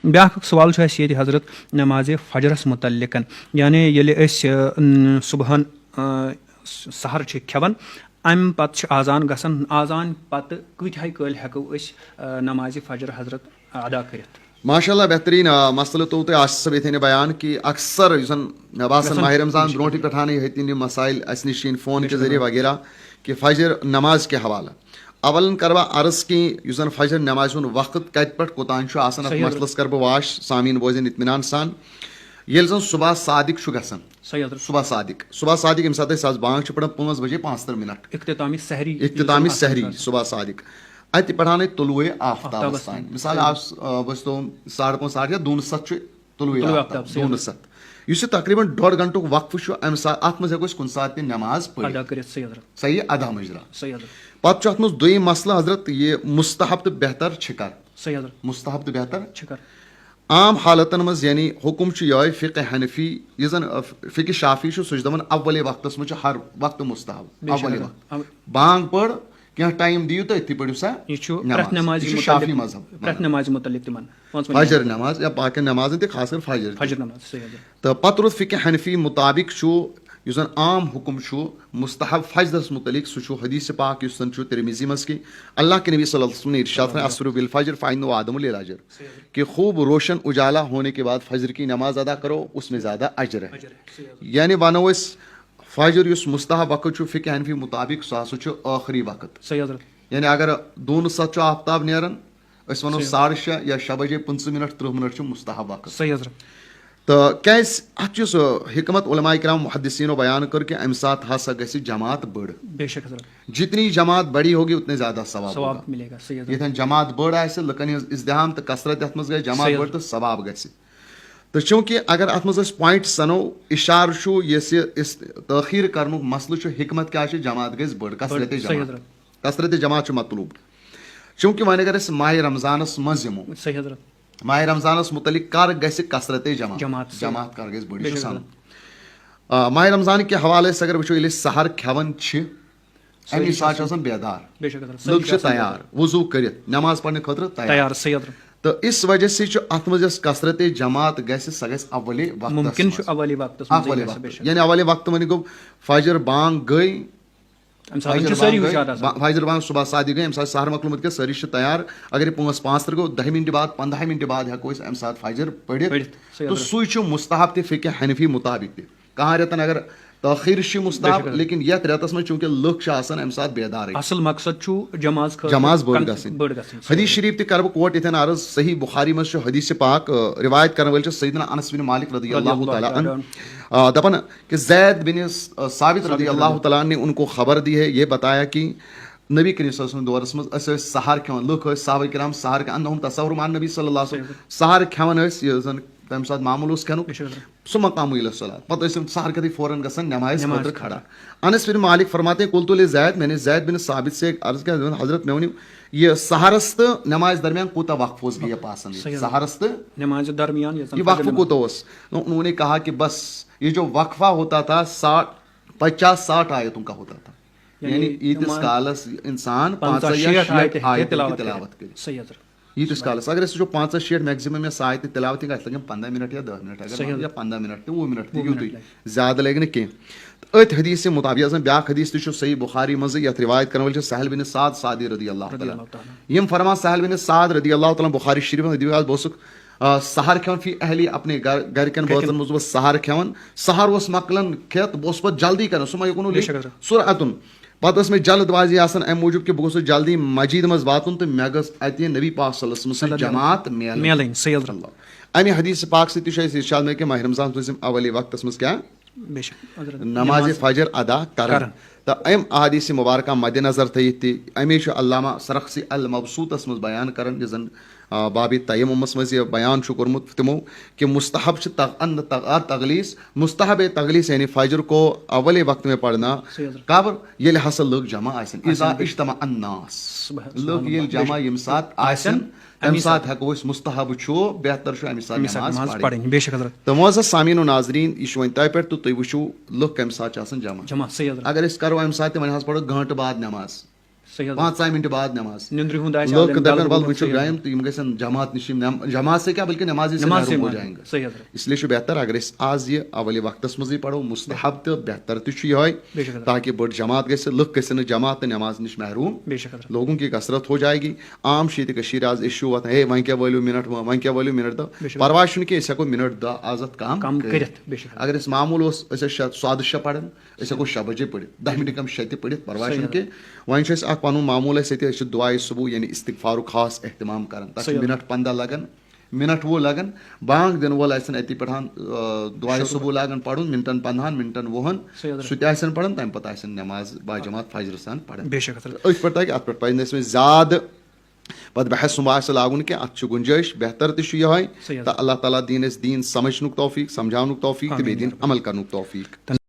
بیٛاکھ سوال چھُ اَسہِ ییٚتہِ حضرت نمازِ فجرس متعلق یعنی ییٚلہِ أسۍ صُبحن سحر چھِ کھٮ۪وان اَمہِ پتہٕ چھِ آزان گژھان آزان پتہٕ کۭتِہہِ کٲلۍ ہٮ۪کو أسۍ نمازِ فجر حضرت ادا کٔرِتھ؟ ماشاء اللہ بہتریٖن مسلہٕ تُل تۄہہِ آصف صٲب یِتھے بیان کہ اکثر یُس زن مےٚ باسان ماہِ رمضان برونٛٹھٕے پٮ۪ٹھانٕے ہیٚتِنۍ یِم مسائل اَسہِ نِش یِن فون کہِ ذٔریعہٕ وغیرہ کہ فجر نماز کے حوالہٕ اولن کرٕ بہٕ عرض کہ یُس زن فجر نمازِ ہُنٛد وقت کتہِ پٮ۪ٹھ کوٚتام چھُ آسان اتھ مسلس کرٕ بہٕ واش سامیٖن بوزن اطمینان سان ییٚلہِ زن صبح صادق چھُ گژھان صبح صادق ییٚمہِ ساتہٕ أسۍ آز بانٛگ چھِ پران 5 بجے 45 اختتامی سحری صبح صادق اتہِ پٮ۪ٹھانٕے طلوعِ آفتابس تام مثال آز بہٕ تو 5:30 یا 2:07 چھُ طلوعِ آفتاب 2:07 یُس یہِ تقریٖباً 1.5 گنٹُک وقفہٕ چھُ امہِ ساتہٕ اتھ منٛز ہٮ۪کو أسۍ کُنہِ ساتہٕ تہِ نٮ۪ماز پٔرِتھ صحیح ادا مُجرا پتہٕ چھُ اتھ منٛز دوٚیِم مسلہٕ حضرت یہِ مُستحب تہٕ بہتر چھِ مُستحب تہٕ بہتر عام حالتن منٛز یعنی حُکُم چھُ یِہوے فقہ حنفی یُس زن فقہ شافی چھُ سُہ چھُ دپان اولے وقتس منٛز چھُ ہر وقتہٕ مُستحب اولے وقت بانٛگ پٔر کینٛہہ ٹایم دِیِو تہٕ أتھی پٔرِو سا نٮ۪ماز یہِ چھُ شافی مذہب فجر نٮ۪ماز یا باقین نٮ۪مازن تہِ خاص کر فجر تہٕ پتہٕ روٗد فقہ حنفی مُطابق چھُ یُس زن عام حُکُم چھُ مُستحب فجرس مُتعلق سُہ چھُ حدیث پاک یُس زن چھُ ترمذی منٛز کہ اللہ کے نبی صلی اللہ علیہ وسلم نے ارشاد فرمایا اسروا بالفجر فإنه آدم للأجر کہ خوب روشن اجالا ہونے کے بعد فجر کی نماز ادا کرو اس میں زیادہ اجر ہے یعنی ونو أسۍ فجر یُس مُستحب وقت چھُ فقہ حنفی مُطابق سُہ ہسا چھُ ٲخری وقت یعنی اگر 2:07 چھُ آفتاب نیران أسۍ ونو 6:30 یا 6 بجے 15 منٹ 30 منٹ چھُ مُستحب وقت تہٕ کیازِ اتھ چھُ سُہ حکمت علماء کرام محدثیٖنو بیان کٔر کہ امہِ ساتہٕ ہسا گژھِ جماعت بٔڑ جتنی جماعت بڑی ہوگی اتنے زیادہ ثواب ملے گا ییٚتٮ۪ن جماعت بٔڑ آسہِ لُکن ہٕنٛز اِزدِحام تہٕ کثرت یتھ منٛز گژھِ جماعت بٔڑ تہٕ ثواب گژھِ تہٕ چوٗنکہِ اگر اتھ منٛز أسۍ پویِنٹ سنو اِشارٕ چھُ یُس یہِ تٲخیٖر کرنُک مسلہٕ چھُ حکمت کیاہ چھِ جماعت گژھِ بٔڑ کثرت جماعت چھُ مطلوب چوٗنکہِ وۄنۍ اگر أسۍ ماہِ رمضانس منٛز یِمو ماہِ رمضانس مُتعلق کر گژھِ کثرت جماعت کر گژھِ بٔڑ یہِ چھُ سنان ماہِ رمضان کہِ حوالہٕ أسۍ اگر وٕچھو ییٚلہِ أسۍ سحر کھٮ۪وان چھِ امی ساتہٕ چھِ آسان بیدار لُکھ چھِ تیار وضوٗ کٔرِتھ نٮ۪ماز پرنہٕ خٲطرٕ تیار تہٕ اس وجہ سۭتۍ چھُ اتھ منٛز یۄس کثرت جماعت گژھِ سۄ گژھِ اولے وقتس یعنی اولے وقتہٕ وۄنۍ گوٚو فجر بانٛگ گٔے فجر بانٛگ صبح صادق گٔے امہِ ساتہٕ سحر مۄکلومُت کینٛہہ سٲری چھِ تیار اگر یہِ 5:35 گوٚو 10 منٹہِ بعد 15 منٹہِ بعد ہٮ۪کو أسۍ امہِ ساتہٕ فجر پٔرِتھ تہٕ سُے چھُ مُستحب تہِ فقہ حنفی مُطابق تہِ کانٛہہ رٮ۪تن اگر تٲخیٖر چھِ مُستحب لیکن یتھ رٮ۪تس منٛز چوٗنکہِ لُکھ چھِ آسان امہِ ساتہٕ بیدارٕے اصل مقصد چھُ جماز بٔڑ گژھٕنۍ حدیث شریٖف تہِ کرٕ بہٕ کوٹ یِتھٮ۪ن عرض صحیح بُخاری منٛز چھُ حدیث پاک روایت کرن وٲلۍ چھِ سیدنا انس بن مالک رضی اللہ تعالیٰ عنہ دپان کہ زید بن ثابت رضی اللہ تعالیٰ عنہ نے ان کو خبر دی ہے یہ بتایا کہ نبی کریم صلی اللہ علیہ وسلم دورس منٛز أسۍ ٲسۍ سحر کھٮ۪وان لُکھ ٲسۍ صحابہ کرام سحر انہم تصور مان نبی صلی اللہ علیہ وسلم سحر کھٮ۪وان ٲسۍ یُس زن تمہِ ساتہٕ معموٗل اوس کھٮ۪نُک سُہ مقام صلات پتہٕ ٲسۍ تِم سحر کھٮ۪تھٕے فوراً گژھان نٮ۪مازِ خٲطرٕ کھڑا انس بن مالک فرماتے قلت لزید میں نے زید بن ثابت سے عرض کیا حضرت میں ؤنِو یہ سحرس تہٕ نٮ۪مازِ درمیان کوٗتاہ وقفہٕ اوس گیپ آسان سحرس تہٕ نٮ۪مازِ درمیان یہ وقفہٕ کوٗتاہ اوس انہوں نے کہا کہ بس یہ جو وقفہ ہوتا تھا 50-60 آیتوں کا ہوتا تھا یعنی ییٖتِس کالس انسان 50 آیتن تلاوت کرِ ییٖتِس کالس اگر أسۍ وٕچھو 50-60 میکزِمم یا آیتہِ تلاوت اَتھ لگن 15 منٹ یا 10 منٹ اگر یا 15 منٹ تہٕ 20 منٹ تہِ یوٗتُے زیادٕ لگہِ نہٕ کینٛہہ أتھۍ حدیث مُطابق یۄس زن بیاکھ حدیث تہِ چھُ صحیح بُخاری منٛزٕے یتھ روایت کرن وٲلۍ چھِ سہل بن سعد سعدی رضی اللہ تعالیٰ یِم فرمان سہل بن سعد رضی اللہ تعالیٰ بُخاری شریٖف منٛز بہٕ اوسُکھ سحر کھٮ۪وان فی اہلی اپنے گرِکٮ۪ن بٲژن منٛز اوس سحر کھٮ۪وان سحر اوس مۄکلان کھٮ۪تھ بہٕ اوسُس پتہٕ جلدی کران سُہ ما یوٚکُن سُرعتُن پتہٕ ٲس مےٚ جلد بازی آسان امہِ موٗجوٗب کہِ بہٕ گوٚژھُس جلدی مسجد منٛز واتُن تہٕ مےٚ گٔژھ اتہِ نبی پاک صلی اللہ علیہ وسلم سٕنٛز جماعت میلٕنۍ امہِ حدیث پاک سۭتۍ تہِ چھُ اَسہِ ارشاد مےٚ کہِ ماہِ رمضان ٲسۍ یِم اولے وقتس منٛز کیاہ نمازِ فجر ادا کران تہٕ امہِ احادیث مُبارکہ مدِ نظر تھٲیِتھ تہِ امی چھُ علامہ سرخسی المبسوٗطس منٛز بیان کران یُس زن بابِ تیمُمس منٛز یہِ بیان چھُ کوٚرمُت تِمو کہ مستحب چھِ تغلیٖس مستحب تغلیٖس یعنی فجر کو اولے وقت میں پڑنا کب ییٚلہِ ہسا لُکھ جمع آسن اذا اجتمع الناس لُکھ ییٚلہِ جمع ییٚمہِ ساتہٕ آسن تمہِ ساتہٕ ہٮ۪کو أسۍ مستحب چھُ بہتر چھُ امہِ ساتہٕ نماز پرٕنۍ تہٕ معزز سامیٖن و ناظریٖن یہِ چھُ وۄنۍ تۄہہِ پٮ۪ٹھ تہٕ تُہۍ وٕچھِو لُکھ کمہِ ساتہٕ چھِ آسان جمع اگر أسۍ کرو امہِ ساتہٕ تہِ وۄنۍ حظ پرو گٲنٛٹہٕ بعد نماز صحیح حضرت. 5 منٹ بعد نماز نندرِ ہُنٛد آسہِ لوگ عالم دپن ڈل بل گوٚمُت. وچھو گایم تو یم گژھن جماعت نش جماعت سے کیا بلکہ نماز سے نماز سے محروم ہو محروم. جائیں گے. صحیح حضرت. اس لیے بہتر اگر آز یہ اول وقتس مزے پڑھو مستحب تو بہتر یہ بے شک حضرت. تاکہ بڑ جماعت گژھِ لُکھ گژھن جماعت تو نماز نش محروم. بے شک حضرت. لوگوں کی کثرت ہو جائے گی. عام یہ آز ایشو واتان ہے وۄنۍ کیٛاہ وٲلِو منٹ وۄنۍ کیٛاہ وٲلِو منٹ دہ پرواے چھُنہٕ کینٛہہ أسۍ ہٮ۪کو منٹ دہ آزت کم کٔرِتھ. بے شک. اگر أسۍ معموٗل اوس أسۍ ٲسۍ 7:15 پران أسۍ ہٮ۪کو 6 بجے پٔرِتھ 10 منٹ کم 6 تہِ پٔرِتھ پرواے چھُنہٕ کینٛہہ. وۄنۍ چھُ اَسہِ اکھ پنُن معموٗل اَسہِ ییٚتہِ أسۍ چھِ دُعاے صبح یعنی استغفارُک خاص احتمام کران تتھ چھِ منٹ 15 لگان منٹ 20 لگان. بانگ دِنہٕ وول آسن اتی پٮ۪ٹھ دُعاے صبح لاگان پرُن منٹن 15 منٹن 20 سُہ تہِ آسن پران تمہِ پتہٕ آسن نماز باجماعت فجر سان پران. بے شک حضرت. أتھۍ پٮ۪ٹھ تاکہِ اتھ پٮ۪ٹھ پزِ نہٕ اَسہِ زیادٕ پتہٕ بحث سُمباسہِ لاگُن کینٛہہ اتھ چھُ گُنجٲیش بہتر تہِ چھُ یِہوے تہٕ اللہ تعالیٰ دِیِن اَسہِ دیٖن سمجھنُک توفیٖق سمجھاونُک توفیٖق تہٕ بیٚیہِ دِیِن عمل کرنُک توفیٖق.